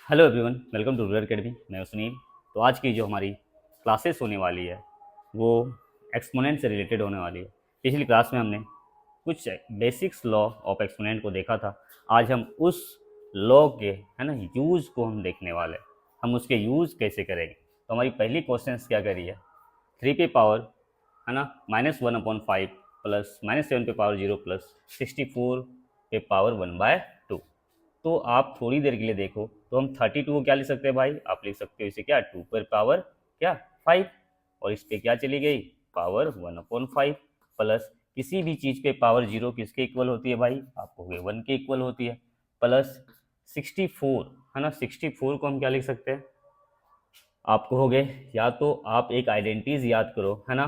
Hello everyone, welcome to rural academy. मैं हूं सुनील। तो आज की जो हमारी क्लासेस होने वाली है वो एक्सपोनेंट से रिलेटेड होने वाली है। पिछली क्लास में हमने कुछ बेसिक्स लॉ ऑफ एक्सपोनेंट को देखा था। आज हम उस लॉ के यूज़ को हम देखने वाले हैं। हम उसके यूज़ कैसे करेंगे। तो हमारी पहली क्वेश्चन क्या करी है, 3 पे पावर -1/5 प्लस -7 पे पावर 0 प्लस 64 पे पावर 1/2। तो आप थोड़ी देर के लिए देखो तो हम 32 को क्या लिख सकते हैं भाई, आप लिख सकते हो इसे क्या 2 पर पावर क्या 5, और इस पे क्या चली गई पावर 1/5 प्लस किसी भी चीज़ पे पावर 0 किसके इक्वल होती है भाई, आपको 1 के इक्वल होती है, प्लस 64 64 को हम क्या लिख सकते हैं, आपको हो गए या तो आप एक आइडेंटिटीज याद करो है ना।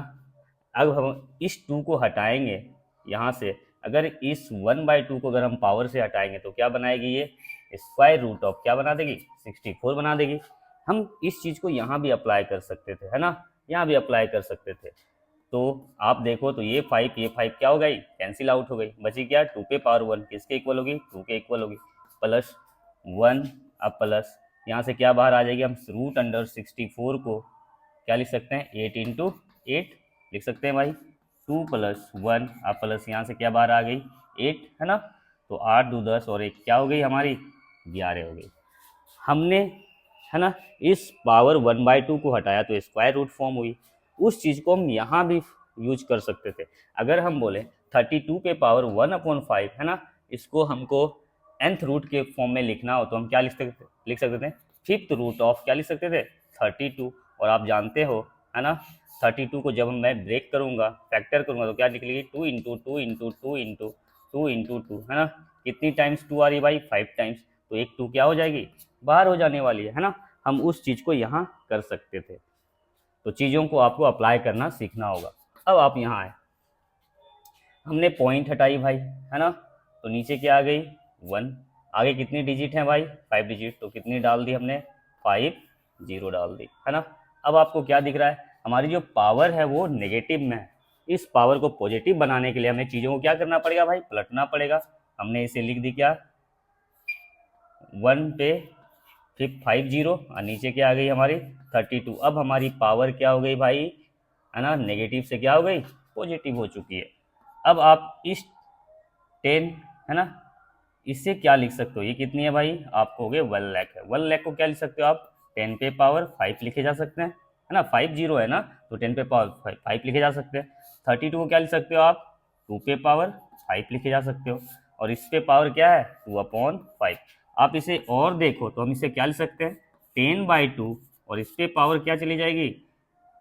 अब हम इस 2 को हटाएंगे यहाँ से, अगर इस 1/2 को अगर हम पावर से हटाएंगे तो क्या बनाएगी, ये स्क्वायर रूट ऑफ क्या बना देगी 64 बना देगी। हम इस चीज़ को यहाँ भी अप्लाई कर सकते थे है ना, यहाँ भी अप्लाई कर सकते थे। तो आप देखो तो ये 5 क्या हो गई, कैंसिल आउट हो गई, बची क्या 2 पे पावर 1 किसके इक्वल होगी 2 के इक्वल होगी, प्लस 1। अब प्लस यहाँ से क्या बाहर आ जाएगी, हम रूट अंडर 64 को क्या लिख सकते हैं 8 इंटू 8 लिख सकते हैं भाई, 2 प्लस 1। अब प्लस यहाँ से क्या बाहर आ गई 8 है ना, तो 8 2 10 और 1 क्या हो गई हमारी 11 हो गई। हमने है ना इस पावर 1/2 को हटाया तो स्क्वायर रूट फॉर्म हुई। उस चीज़ को हम यहाँ भी यूज कर सकते थे। अगर हम बोले 32 पे पावर 1/5 है ना, इसको हमको nth रूट के फॉर्म में लिखना हो तो हम क्या लिख सकते थे फिफ्थ रूट ऑफ क्या लिख सकते थे 32। और आप जानते हो है ना 32 को जब मैं ब्रेक करूँगा फैक्टर करूँगा तो क्या निकलेगी 2 इंटू 2 इंटू 2 इंटू 2 इंटू 2 है ना। कितनी टाइम्स 2 आ रही भाई 5 टाइम्स, तो एक 2 क्या हो जाएगी बाहर हो जाने वाली है ना। हम उस चीज़ को यहाँ कर सकते थे। तो चीज़ों को आपको अप्लाई करना सीखना होगा। अब आप यहाँ आए, हमने पॉइंट हटाई भाई है ना, तो नीचे क्या आ गई 1। आगे कितनी डिजिट है भाई 5 डिजिट, तो कितनी डाल दी हमने 5 0 डाल दी है ना। अब आपको क्या दिख रहा है, हमारी जो पावर है वो नेगेटिव में है। इस पावर को पॉजिटिव बनाने के लिए हमें चीज़ों को क्या करना पड़ेगा भाई, पलटना पड़ेगा। हमने इसे लिख दी क्या 1 पे फिर 50 और नीचे क्या आ गई हमारी 32। अब हमारी पावर क्या हो गई भाई है ना, नेगेटिव से क्या हो गई पॉजिटिव हो चुकी है। अब आप इस 10 है ना, इससे क्या लिख सकते हो, ये कितनी है भाई, आपको हो गए 1 लाख है। 1 लाख को क्या लिख सकते हो आप 10 पे पावर 5 लिखे जा सकते हैं है ना, 50 है ना, तो 10 पे पावर 5 लिखे जा सकते हैं। 32 को क्या लिख सकते हो आप 2 पे पावर 5 लिखे जा सकते हो, और इस पे पावर क्या है 2/5। आप इसे और देखो तो हम इसे क्या लिख सकते हैं 10/2, और इस पे पावर क्या चली जाएगी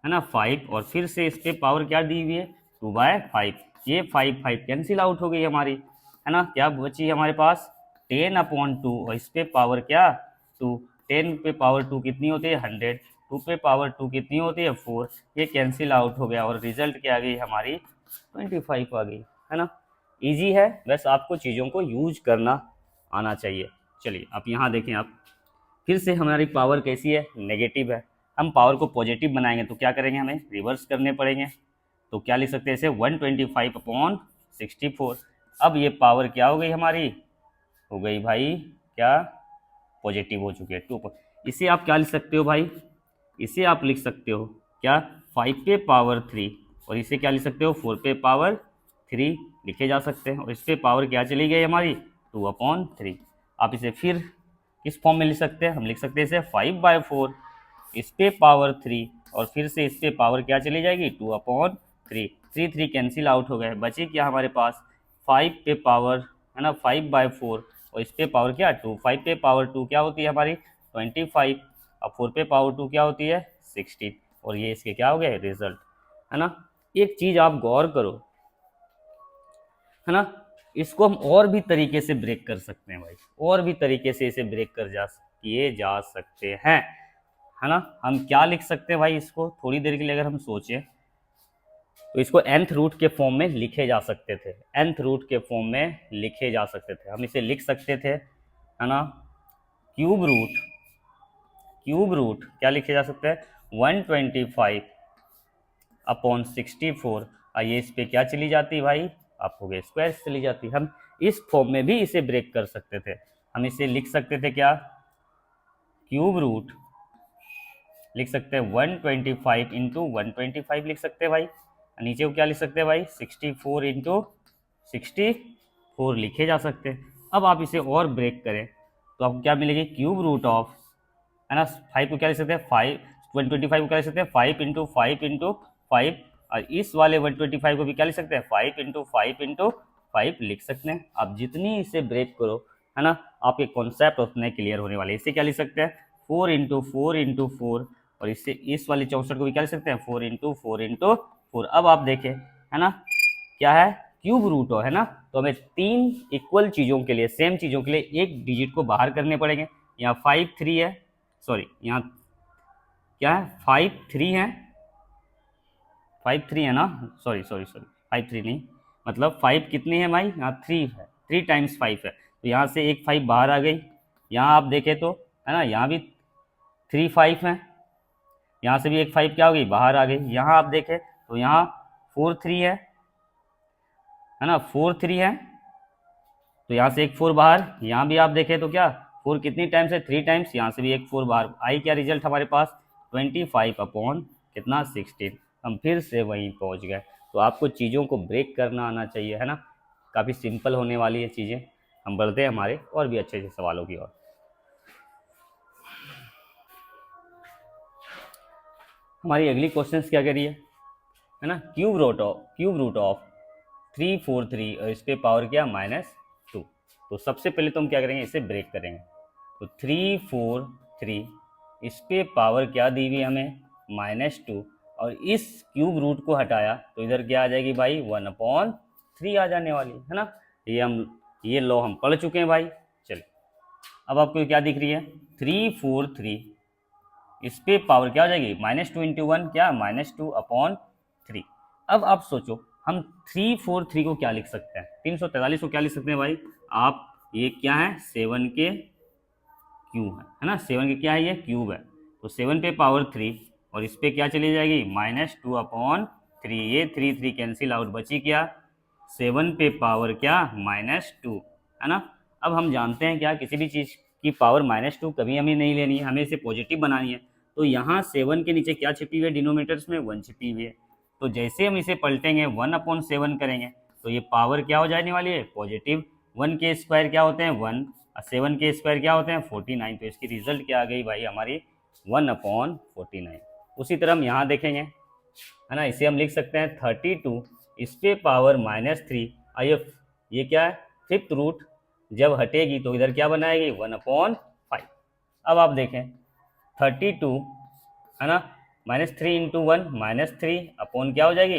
है ना 5, और फिर से इस पे पावर क्या दी हुई है 2/5। ये 5 कैंसिल आउट हो गई हमारी है ना, क्या बची हमारे पास 10/2, और इस पे पावर क्या 2। 10 पे पावर 2 कितनी होती है 100, 2 पे पावर 2 कितनी होती है 4। ये कैंसिल आउट हो गया और रिजल्ट क्या आ गई हमारी 25 आ गई है ना। इजी है, बस आपको चीज़ों को यूज करना आना चाहिए। चलिए आप यहाँ देखें, आप फिर से हमारी पावर कैसी है नेगेटिव है। हम पावर को पॉजिटिव बनाएंगे तो क्या करेंगे, हमें रिवर्स करने पड़ेंगे। तो क्या लिख सकते हैं इसे 125/64। अब ये पावर क्या हो गई हमारी, हो गई भाई क्या पॉजिटिव हो चुकी है 2। इसे आप क्या लिख सकते हो भाई, इसे आप लिख सकते हो क्या 5 पे पावर 3, और इसे क्या लिख सकते हो 4 पे पावर 3 लिखे जा सकते हैं, और इस पे पावर क्या चली गई हमारी 2/3। आप इसे फिर किस फॉर्म में लिख सकते हैं, हम लिख सकते हैं इसे 5/4 इस पे पावर 3, और फिर से इस पे पावर क्या चली जाएगी 2/3। 3 कैंसिल आउट हो गए, बचे क्या हमारे पास 5 पे पावर है ना 5/4, और इस पे पावर क्या 2। 5 पे पावर 2 क्या होती है हमारी 25, अब 4 पे पावर 2 क्या होती है 16, और ये इसके क्या हो गए रिजल्ट है ना। एक चीज़ आप गौर करो है ना, इसको हम और भी तरीके से ब्रेक कर सकते हैं भाई, और भी तरीके से इसे ब्रेक किए जा सकते हैं है ना। हम क्या लिख सकते हैं भाई, इसको थोड़ी देर के लिए अगर हम सोचें तो इसको nth रूट के फॉर्म में लिखे जा सकते थे, nth रूट के फॉर्म में लिखे जा सकते थे। हम इसे लिख सकते थे है ना क्यूब रूट क्या लिखे जा सकते हैं 125/64। ये इस पे क्या चली जाती भाई, आप हो गए स्क्वायर चली जाती। हम इस फॉर्म में भी इसे ब्रेक कर सकते थे। हम इसे लिख सकते थे क्या क्यूब रूट लिख सकते हैं 125 इंटू 125 लिख सकते हैं भाई। नीचे को क्या लिख सकते हैं भाई 64 इंटू 64 लिखे जा सकते हैं। अब आप इसे और ब्रेक करें तो आपको क्या मिलेगी क्यूब रूट ऑफ, है ना, 5 को क्या लिख सकते हैं 5, 125 को क्या लिख सकते हैं 5 इंटू 5 और इस वाले 125 को भी क्या लिख सकते हैं 5 लिख सकते हैं। आप जितनी इसे ब्रेक करो, है ना, आपके कॉन्सेप्ट उतने क्लियर होने वाले। इसे क्या लिख सकते हैं 4 इंटू 4 और इससे इस वाले 64 को भी क्या लिख सकते हैं 4 इंटू 4। अब आप देखें, है ना, क्या है क्यूब रूट हो, है ना, तो हमें 3 इक्वल चीज़ों के लिए, सेम चीज़ों के लिए एक डिजिट को बाहर करने पड़ेंगे। यहाँ 5 3 है, सॉरी यहाँ क्या है 5 3 है, 5 3 है ना, सॉरी 5 3 नहीं, मतलब 5 कितनी है भाई, यहाँ 3 है, 3 टाइम्स 5 है, तो यहाँ से एक 5 बाहर आ गई। यहाँ आप देखें तो, है ना, यहाँ भी 3 5 है, यहाँ से भी एक 5 क्या हो गई बाहर आ गई। यहाँ आप देखें तो यहाँ 4 3 है ना, 4 3 है, तो यहाँ से एक 4 बाहर। यहाँ भी आप देखें तो क्या 4 कितनी टाइम्स है 3 टाइम्स, यहाँ से भी एक 4 बाहर आई। क्या रिजल्ट हमारे पास 25 अपॉन कितना 16। हम फिर से वहीं पहुँच गए। तो आपको चीज़ों को ब्रेक करना आना चाहिए, है ना, काफ़ी सिंपल होने वाली है चीज़ें। हम बढ़ते हैं हमारे और भी अच्छे अच्छे सवालों की ओर। हमारी अगली क्वेश्चन क्या कह रही है ना, क्यूब रूट ऑफ 343 और इस पे पावर क्या -2। तो सबसे पहले तो हम क्या करेंगे, इसे ब्रेक करेंगे। तो 343 इस पे पावर क्या दी हुई हमें -2 और इस क्यूब रूट को हटाया तो इधर क्या आ जाएगी भाई 1/3 आ जाने वाली है ना। ये लॉ हम पढ़ चुके हैं भाई। चलिए अब आपको क्या दिख रही है 343 इस पे पावर क्या हो जाएगी -2 इंटू 1 क्या -2/3। अब आप सोचो हम 343 को क्या लिख सकते हैं, 343 को क्या लिख सकते हैं भाई आप, ये क्या है 7 के क्यूब है ना, 7 के क्या है ये क्यूब है। तो 7 पे पावर 3 और इस पे क्या चली जाएगी -2/3। ये 3 3 कैंसिल आउट, बची क्या 7 पे पावर क्या -2 है ना। अब हम जानते हैं क्या किसी भी चीज़ की पावर -2 कभी हमें नहीं लेनी है, हमें इसे पॉजिटिव बनानी है। तो यहाँ 7 के नीचे क्या छिपी हुई है डिनोमिनेटर्स में 1 छिपी हुई है। तो जैसे हम इसे पलटेंगे 1/7 करेंगे तो ये पावर क्या हो जाने वाली है पॉजिटिव। 1 के स्क्वायर क्या होते हैं 1 और 7 के स्क्वायर क्या होते हैं 49। तो इसकी रिजल्ट क्या आ गई भाई हमारी 1/49। उसी तरह हम यहाँ देखेंगे, है ना, इसे हम लिख सकते हैं 32 इस पे पावर -3। आइए ये क्या है फिफ्थ रूट, जब हटेगी तो इधर क्या बनाएगी 1/5। अब आप देखें 32 है ना -3 इंटू 1 -3 अपॉन क्या हो जाएगी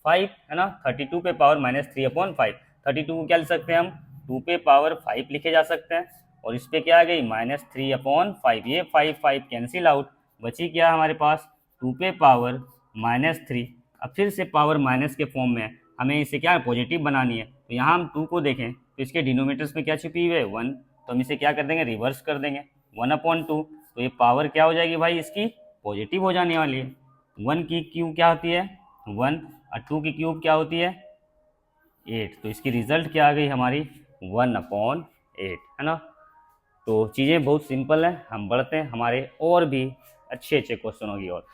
5 है ना। 32 पे पावर -3/5। 32 को क्या लिख सकते हैं हम 2 पे पावर 5 लिखे जा सकते हैं और इस पे क्या आ गई -3/5। ये 5 5 कैंसिल आउट, बची क्या हमारे पास 2 पे पावर -3। अब फिर से पावर माइनस के फॉर्म में है, हमें इसे क्या पॉजिटिव बनानी है। तो यहाँ हम 2 को देखें तो इसके डिनोमिनेटर्स में क्या छिपी हुई है 1, तो हम इसे क्या कर देंगे रिवर्स कर देंगे 1/2। तो ये पावर क्या हो जाएगी भाई इसकी पॉजिटिव हो जाने वाली है। 1 की क्यूब क्या होती है 1 और 2 की क्यूब क्या होती है 8। तो इसकी रिजल्ट क्या आ गई हमारी 1/8 है ना। तो चीज़ें बहुत सिंपल है। हम बढ़ते हैं हमारे और भी अच्छे अच्छे क्वेश्चनों की ओर।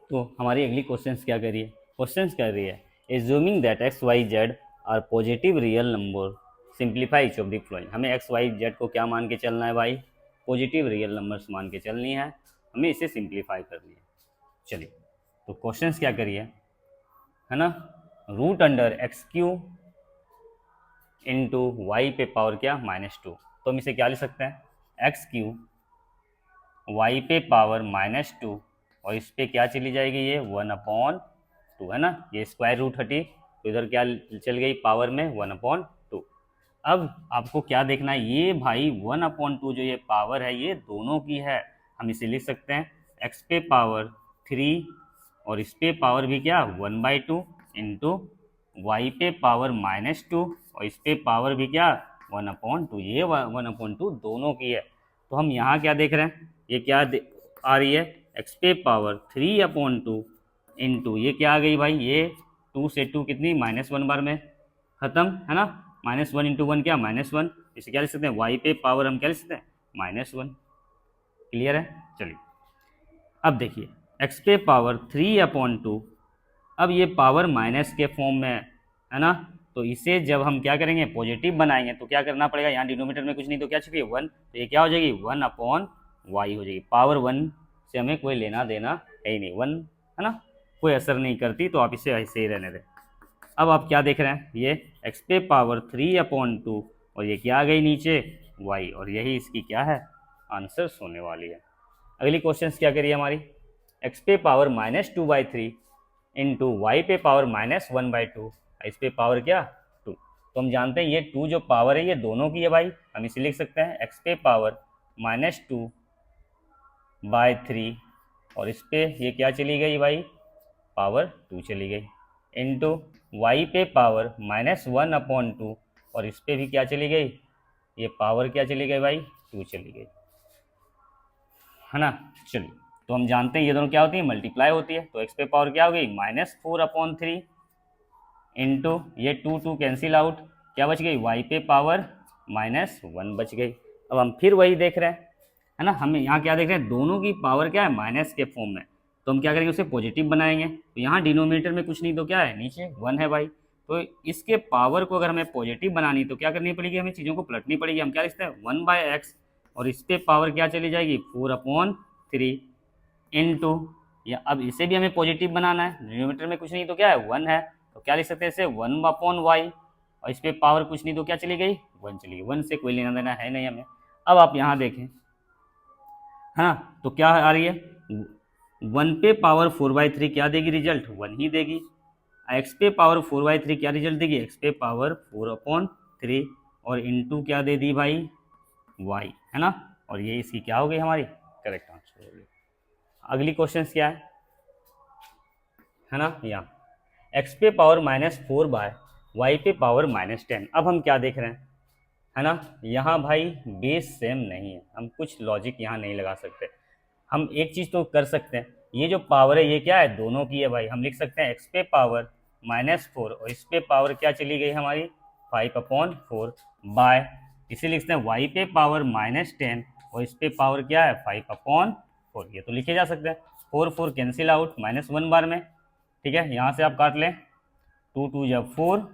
तो हमारी अगली क्वेश्चंस क्या कर रही है, क्वेश्चंस कर रही है assuming that x y z are positive real number simplify each of the following. हमें एक्स वाई जेड को क्या मान के चलना है भाई पॉजिटिव रियल नंबर्स मान के चलनी है, हमें इसे सिंप्लीफाई करनी है। चलिए तो क्वेश्चंस क्या करिए, है ना, root under x q into y पे पावर क्या -2। तो हम इसे क्या लिख सकते हैं एक्स क्यू वाई पे पावर -2 और इस पे क्या चली जाएगी ये 1/2 है ना। ये स्क्वायर रूट हटी तो इधर क्या चल गई पावर में 1/2। अब आपको क्या देखना है ये भाई 1/2 जो ये पावर है ये दोनों की है। हम इसे लिख सकते हैं x पे पावर 3 और इस पे पावर भी क्या 1/2 इंटू वाई पे पावर -2 और इस पे पावर भी क्या 1/2। ये 1/2 दोनों की है। तो हम यहाँ क्या देख रहे हैं ये क्या आ रही है x पे पावर 3/2 इंटू ये क्या आ गई भाई ये 2 से 2 कितनी -1 बार में ख़त्म है ना। -1 इंटू वन क्या -1, इसे क्या लिख सकते हैं y पे पावर हम क्या लिख सकते हैं -1। क्लियर है? चलिए अब देखिए x पे पावर 3/2, अब ये पावर माइनस के फॉर्म में है ना, तो इसे जब हम क्या करेंगे पॉजिटिव बनाएंगे तो क्या करना पड़ेगा, यहाँ डिनोमिनेटर में कुछ नहीं तो क्या छिपी है 1, तो ये क्या हो जाएगी 1/y हो जाएगी। पावर 1 से हमें कोई लेना देना है ही नहीं, 1 है ना, कोई असर नहीं करती, तो आप इसे ऐसे ही रहने दें। अब आप क्या देख रहे हैं, ये x पे पावर 3/2 और ये क्या आ गई नीचे y, और यही इसकी क्या है आंसर्स होने वाली है। अगली क्वेश्चन क्या करिए हमारी, x पे पावर -2/3 इंटू वाई पे पावर -1/2, इस पे पावर क्या 2, तो हम जानते हैं ये 2 जो पावर है ये दोनों की है भाई, हम इसे लिख सकते हैं x पे पावर -2/3 और इस पे ये क्या चली गई भाई पावर 2 चली गई, इंटू वाई पे पावर -1/2 और इस पे भी क्या चली गई, ये पावर क्या चली गई भाई 2 चली गई, है ना। चलिए तो हम जानते हैं ये दोनों क्या होती है मल्टीप्लाई होती है, तो x पे पावर क्या हो गई -4/3 इंटू ये 2 कैंसिल आउट, क्या बच गई y पे पावर -1 बच गई। अब हम फिर वही देख रहे हैं है ना, हम यहाँ क्या देख रहे हैं दोनों की पावर क्या है माइनस के फॉर्म में, तो हम क्या करेंगे उसे पॉजिटिव बनाएंगे, तो यहाँ डिनोमिनेटर में कुछ नहीं तो क्या है नीचे 1 है भाई, तो इसके पावर को अगर हमें पॉजिटिव बनानी तो क्या करनी पड़ेगी, हमें चीज़ों को पलटनी पड़ेगी। हम क्या लिखते हैं 1/x और इस पे पावर क्या चली जाएगी 4/3 इंटू, या अब इसे भी हमें पॉजिटिव बनाना है, डिनोमिनेटर में कुछ नहीं तो क्या है 1 है, तो क्या लिख सकते हैं इसे 1/y और इस पे पावर कुछ नहीं तो क्या चली गई 1 चली गई, 1 से कोई लेना देना है नहीं हमें। अब आप यहाँ देखें है ना, तो क्या आ रही है 1 पे पावर 4/3 क्या देगी रिजल्ट 1 ही देगी, x पे पावर 4/3 क्या रिजल्ट देगी x पे पावर 4/3 और इंटू क्या दे दी भाई y, है ना, और ये इसकी क्या हो गई हमारी करेक्ट आंसर हो गई। अगली क्वेश्चन क्या है ना, यहाँ x पे पावर -4/y पे पावर -10, अब हम क्या देख रहे हैं है ना, यहाँ भाई बेस सेम नहीं है, हम कुछ लॉजिक यहाँ नहीं लगा सकते। हम एक चीज़ तो कर सकते हैं, ये जो पावर है ये क्या है दोनों की है भाई, हम लिख सकते हैं x पे पावर -4 और इस पे पावर क्या चली गई हमारी 5/4 बाय, इसे लिखते हैं y पे पावर -10 और इस पे पावर क्या है 5/4, ये तो लिखे जा सकते हैं, 4 कैंसिल आउट -1 बार में, ठीक है, यहाँ से आप काट लें 2 2 जा 4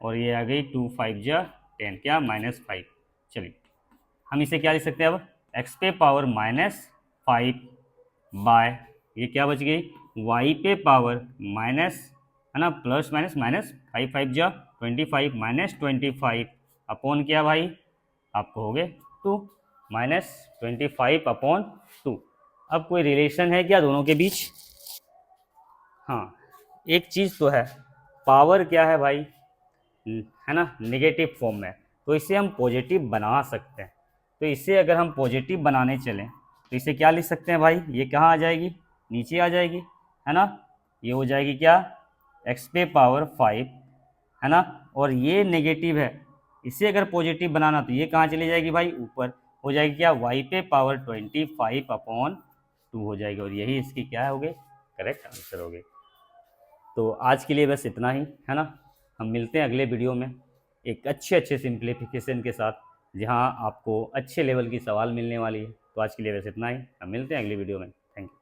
और ये आ गई 2 5 जा 10 क्या -5। चलिए हम इसे क्या लिख सकते हैं अब x पे पावर -5 बाय, ये क्या बच गई y पे पावर माइनस है ना प्लस माइनस -5 5 जा 25 -25 अपॉन क्या भाई आपको हो गए 2 -25/2। अब कोई रिलेशन है क्या दोनों के बीच, हाँ एक चीज़ तो है, पावर क्या है भाई है ना नेगेटिव फॉर्म में, तो इसे हम पॉजिटिव बना सकते हैं, तो इसे अगर हम पॉजिटिव बनाने चलें तो इसे क्या लिख सकते हैं भाई, ये कहाँ आ जाएगी नीचे आ जाएगी है ना, ये हो जाएगी क्या x पे पावर 5 है ना, और ये नेगेटिव है, इसे अगर पॉजिटिव बनाना तो ये कहाँ चली जाएगी भाई ऊपर, हो जाएगी क्या y पे पावर 25/2 हो जाएगी, और यही इसकी क्या हो गई करेक्ट आंसर हो गई। तो आज के लिए बस इतना ही है ना, हम मिलते हैं अगले वीडियो में एक अच्छे सिंप्लीफिकेशन के साथ, जहां आपको अच्छे लेवल की सवाल मिलने वाली है। तो आज के लिए बस इतना ही, हम मिलते हैं अगले वीडियो में, थैंक यू।